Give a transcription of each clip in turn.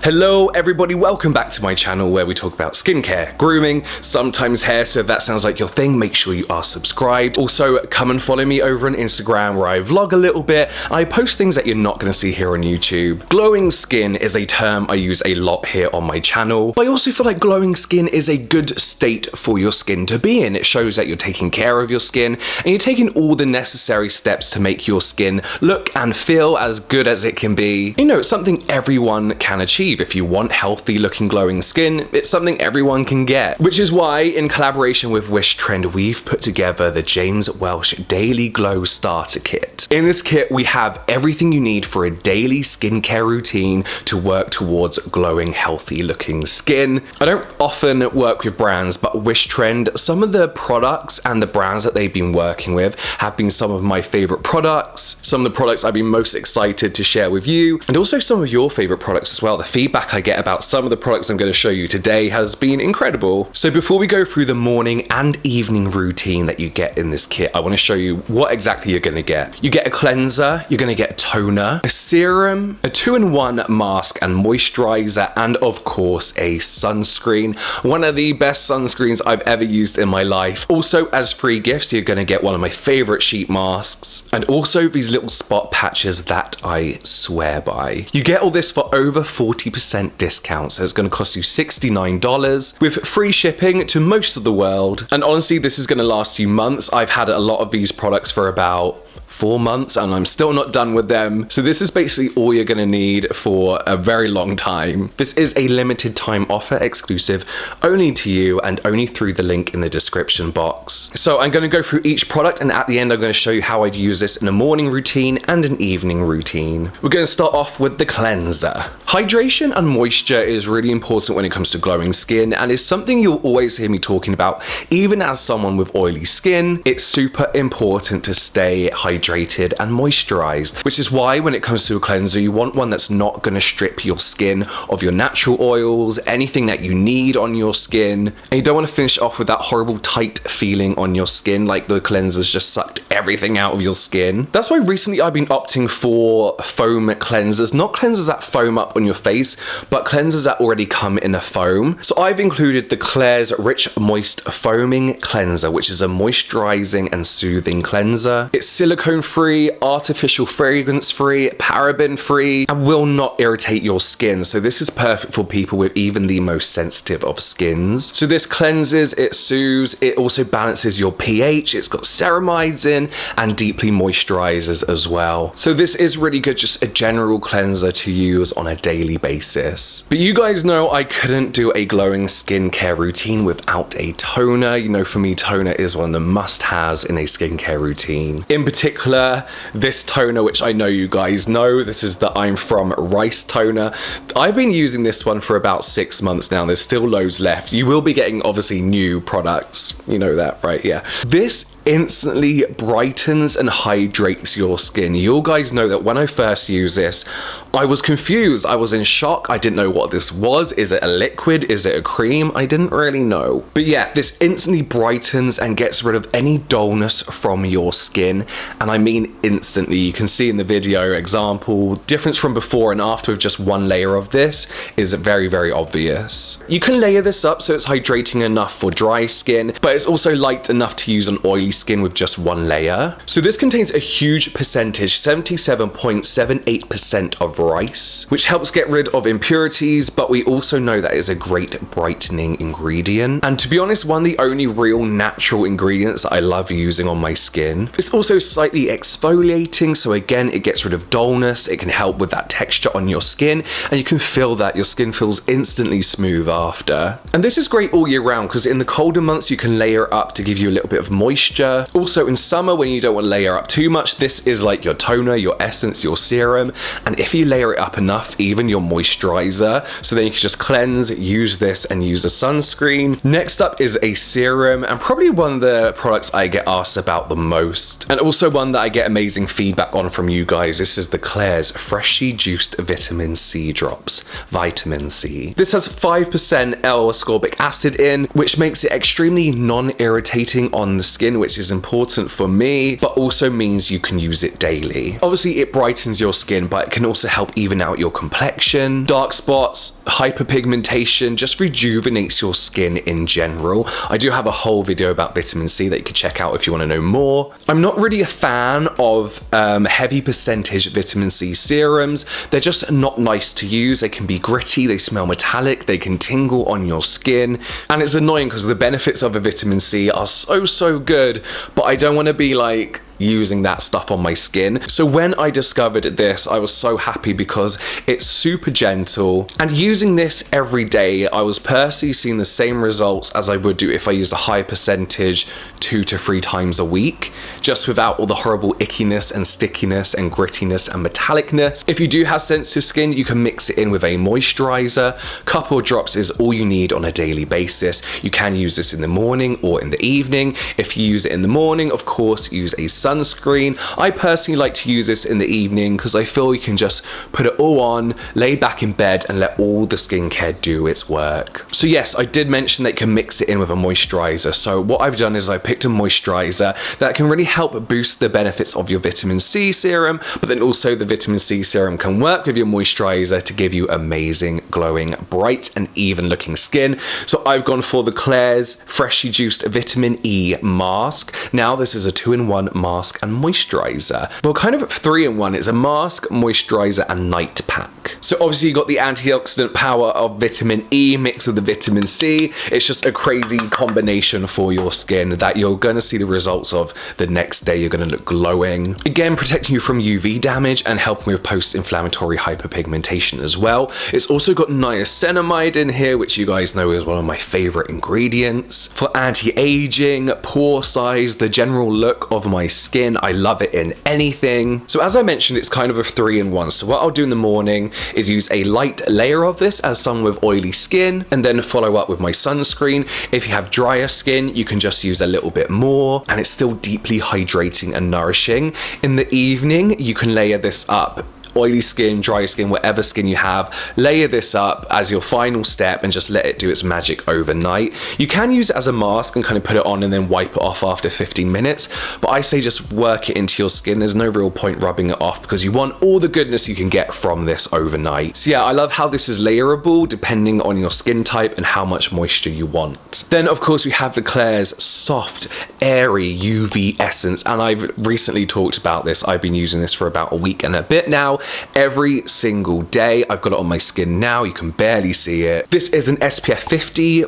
Hello everybody, welcome back to my channel where we talk about skincare, grooming, sometimes hair, so if that sounds like your thing, make sure you are subscribed. Also, come and follow me over on Instagram where I vlog a little bit, and I post things that you're not going to see here on YouTube. Glowing skin is a term I use a lot here on my channel, but I also feel like glowing skin is a good state for your skin to be in. It shows that you're taking care of your skin, and you're taking all the necessary steps to make your skin look and feel as good as it can be. You know, it's something everyone can achieve. If you want healthy looking glowing skin, it's something everyone can get. Which is why, in collaboration with Wishtrend, we've put together the James Welsh Daily Glow Starter Kit. In this kit, we have everything you need for a daily skincare routine to work towards glowing, healthy looking skin. I don't often work with brands, but Wishtrend, some of the products and the brands that they've been working with have been some of my favorite products, some of the products I've been most excited to share with you, and also some of your favorite products as well. The feedback I get about some of the products I'm going to show you today has been incredible. So before we go through the morning and evening routine that you get in this kit, I want to show you what exactly you're going to get. You get a cleanser, you're going to get a toner, a serum, a 2-in-1 mask and moisturiser, and of course a sunscreen. One of the best sunscreens I've ever used in my life. Also, as free gifts, you're going to get one of my favourite sheet masks, and also these little spot patches that I swear by. You get all this for over 40% discount, so it's going to cost you $69 with free shipping to most of the world. And honestly, this is going to last you months. I've had a lot of these products for about 4 months and I'm still not done with them. So this is basically all you're going to need for a very long time. This is a limited time offer, exclusive only to you and only through the link in the description box. So I'm going to go through each product, and at the end I'm going to show you how I'd use this in a morning routine and an evening routine. We're going to start off with the cleanser. Hydration and moisture is really important when it comes to glowing skin, and is something you'll always hear me talking about. Even as someone with oily skin, it's super important to stay hydrated and moisturized, which is why when it comes to a cleanser, you want one that's not going to strip your skin of your natural oils, anything that you need on your skin, and you don't want to finish off with that horrible tight feeling on your skin, like the cleanser's just sucked everything out of your skin. That's why recently I've been opting for foam cleansers, not cleansers that foam up on your face, but cleansers that already come in a foam. So I've included the Klairs Rich Moist Foaming Cleanser, which is a moisturizing and soothing cleanser. It's silicone free, artificial fragrance free, paraben free, and will not irritate your skin. So this is perfect for people with even the most sensitive of skins. So this cleanses, it soothes, it also balances your pH, it's got ceramides in, and deeply moisturizes as well. So this is really good, just a general cleanser to use on a daily basis. But you guys know I couldn't do a glowing skincare routine without a toner. You know, for me, toner is one of the must-haves in a skincare routine. In particular, this toner, which I know you guys know, this is the I'm From Rice toner. I've been using this one for about 6 months now. There's still loads left. You will be getting obviously new products. You know that, right? Yeah. This instantly brightens and hydrates your skin. You guys know that when I first used this, I was confused. I was in shock. I didn't know what this was. Is it a liquid? Is it a cream? I didn't really know. But yeah, this instantly brightens and gets rid of any dullness from your skin. And I mean instantly. You can see in the video example, difference from before and after with just one layer of this is very, very obvious. You can layer this up so it's hydrating enough for dry skin, but it's also light enough to use on oily skin with just one layer. So this contains a huge percentage, 77.78% of rice, which helps get rid of impurities, but we also know that is a great brightening ingredient. And to be honest, one of the only real natural ingredients that I love using on my skin. It's also slightly exfoliating, so again, it gets rid of dullness, it can help with that texture on your skin, and you can feel that your skin feels instantly smooth after. And this is great all year round, because in the colder months, you can layer up to give you a little bit of moisture, moisturizer. Also in summer when you don't want to layer up too much, this is like your toner, your essence, your serum, and if you layer it up enough, even your moisturizer, so then you can just cleanse, use this, and use a sunscreen. Next up is a serum, and probably one of the products I get asked about the most, and also one that I get amazing feedback on from you guys. This is the Klairs Freshly Juiced Vitamin C Drops. Vitamin C. This has 5% L-ascorbic acid in, which makes it extremely non-irritating on the skin, which is important for me, but also means you can use it daily. Obviously, it brightens your skin, but it can also help help even out your complexion, dark spots, hyperpigmentation, just rejuvenates your skin in general. I do have a whole video about vitamin C that you can check out if you want to know more. I'm not really a fan of heavy percentage vitamin C serums. They're just not nice to use. They can be gritty, they smell metallic, they can tingle on your skin, and it's annoying because the benefits of a vitamin C are so good, but I don't want to be like using that stuff on my skin. So when I discovered this, I was so happy because it's super gentle, and using this every day, I was personally seeing the same results as I would do if I used a high percentage 2 to 3 times a week, just without all the horrible ickiness and stickiness and grittiness and metallicness. If you do have sensitive skin, you can mix it in with a moisturiser. Couple of drops is all you need on a daily basis. You can use this in the morning or in the evening. If you use it in the morning, of course, use a sunscreen. I personally like to use this in the evening because I feel you can just put it all on, lay back in bed, and let all the skincare do its work. So yes, I did mention that you can mix it in with a moisturiser. So what I've done is I picked a moisturiser that can really help boost the benefits of your vitamin C serum, but then also the vitamin C serum can work with your moisturiser to give you amazing, glowing, bright, and even looking skin. So I've gone for the Klairs Freshly Juiced Vitamin E Mask. Now this is a 2-in-1 mask and moisturiser. Well, kind of 3-in-1. It's a mask, moisturiser, and night pack. So obviously you got the antioxidant power of vitamin E mixed with the vitamin C. It's just a crazy combination for your skin that you're gonna see the results of the next day. You're gonna look glowing. Again, protecting you from UV damage and helping with post-inflammatory hyperpigmentation as well. It's also got niacinamide in here, which you guys know is one of my favorite ingredients. For anti-aging, pore size, the general look of my skin, I love it in anything. So as I mentioned, it's kind of a 3-in-1. So what I'll do in the morning is use a light layer of this as someone with oily skin, and then follow up with my sunscreen. If you have drier skin, you can just use a little bit more, and it's still deeply hydrating and nourishing. In the evening, you can layer this up. Oily skin, dry skin, whatever skin you have, layer this up as your final step and just let it do its magic overnight. You can use it as a mask and kind of put it on and then wipe it off after 15 minutes, but I say just work it into your skin. There's no real point rubbing it off because you want all the goodness you can get from this overnight. So yeah, I love how this is layerable depending on your skin type and how much moisture you want. Then of course we have the Klairs Soft Airy UV Essence, and I've recently talked about this. I've been using this for about a week and a bit now. Every single day. I've got it on my skin now. You can barely see it. This is an SPF 50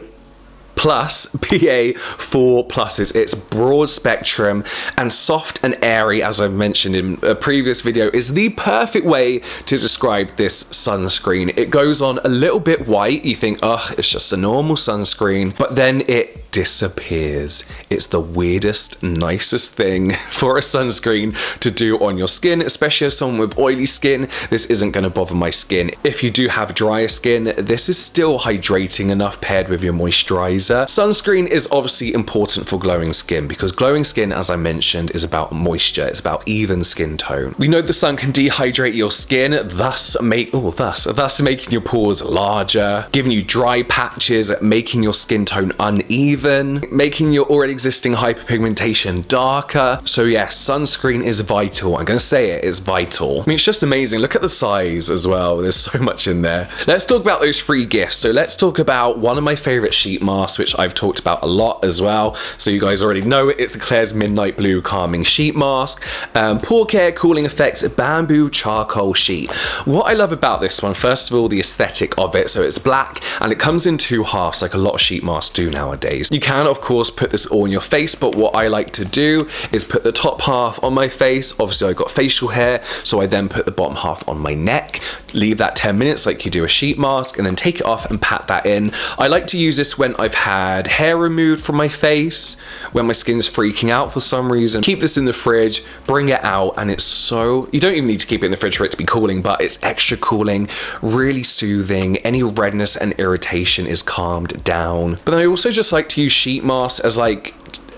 plus PA 4 pluses. It's broad spectrum and soft and airy, as I've mentioned in a previous video, is the perfect way to describe this sunscreen. It goes on a little bit white. You think, oh, it's just a normal sunscreen, but then it disappears. It's the weirdest, nicest thing for a sunscreen to do on your skin, especially as someone with oily skin. This isn't going to bother my skin. If you do have drier skin, this is still hydrating enough paired with your moisturizer. Sunscreen is obviously important for glowing skin because glowing skin, as I mentioned, is about moisture. It's about even skin tone. We know the sun can dehydrate your skin, thus making your pores larger, giving you dry patches, making your skin tone uneven, making your already existing hyperpigmentation darker. So yes, sunscreen is vital. I'm gonna say it's vital. I mean, it's just amazing. Look at the size as well. There's so much in there. Let's talk about those free gifts. So let's talk about one of my favorite sheet masks, which I've talked about a lot as well. So you guys already know it. It's the Klairs Midnight Blue Calming Sheet Mask. Pore Care Cooling Effects Bamboo Charcoal Sheet. What I love about this one, first of all, the aesthetic of it. So it's black and it comes in 2 halves like a lot of sheet masks do nowadays. You can of course put this all on your face, but what I like to do is put the top half on my face. Obviously I've got facial hair, so I then put the bottom half on my neck, leave that 10 minutes like you do a sheet mask, and then take it off and pat that in. I like to use this when I've had hair removed from my face, when my skin's freaking out for some reason. Keep this in the fridge, bring it out, and it's so, you don't even need to keep it in the fridge for it to be cooling, but it's extra cooling, really soothing. Any redness and irritation is calmed down. But then I also just like to use sheet masks as like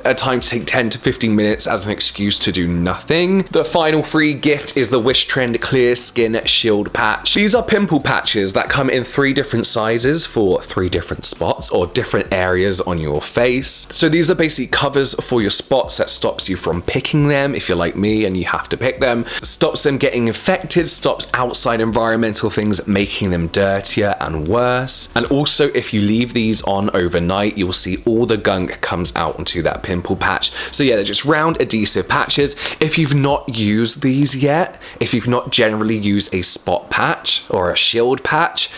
a time to take 10 to 15 minutes as an excuse to do nothing. The final free gift is the Wishtrend Clear Skin Shield Patch. These are pimple patches that come in 3 different sizes for 3 different spots or different areas on your face. So these are basically covers for your spots that stops you from picking them if you're like me and you have to pick them, stops them getting infected, stops outside environmental things making them dirtier and worse. And also if you leave these on overnight, you'll see all the gunk comes out onto that pimple patch. So yeah, they're just round adhesive patches. If you've not used these yet, if you've not generally used a spot patch or a shield patch,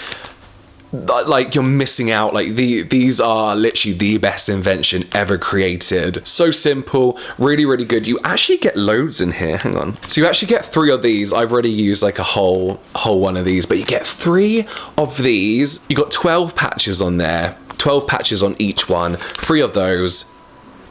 like you're missing out. Like these are literally the best invention ever created. So simple, really, really good. You actually get loads in here, hang on. So you actually get 3 of these. I've already used like a whole one of these, but you get 3 of these. You got 12 patches on there, 12 patches on each one, 3 of those,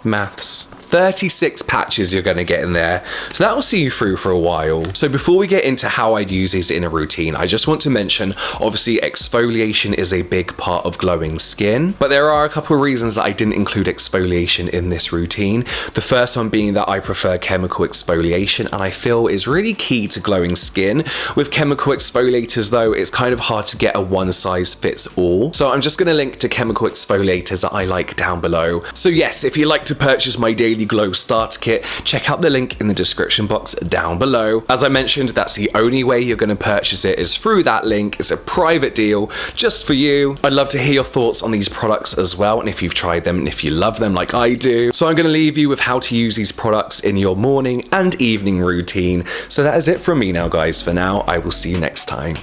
maths. 36 patches you're going to get in there. So that will see you through for a while. So before we get into how I'd use these in a routine, I just want to mention, obviously exfoliation is a big part of glowing skin, but there are a couple of reasons that I didn't include exfoliation in this routine. The first one being that I prefer chemical exfoliation, and I feel is really key to glowing skin. With chemical exfoliators though, it's kind of hard to get a one size fits all. So I'm just going to link to chemical exfoliators that I like down below. So yes, if you'd like to purchase my daily glow starter kit, check out the link in the description box down below. As I mentioned, that's the only way you're going to purchase it, is through that link. It's a private deal just for you. I'd love to hear your thoughts on these products as well, and if you've tried them and if you love them like I do. So I'm going to leave you with how to use these products in your morning and evening routine. So that is it from me now, guys. For now, I will see you next time.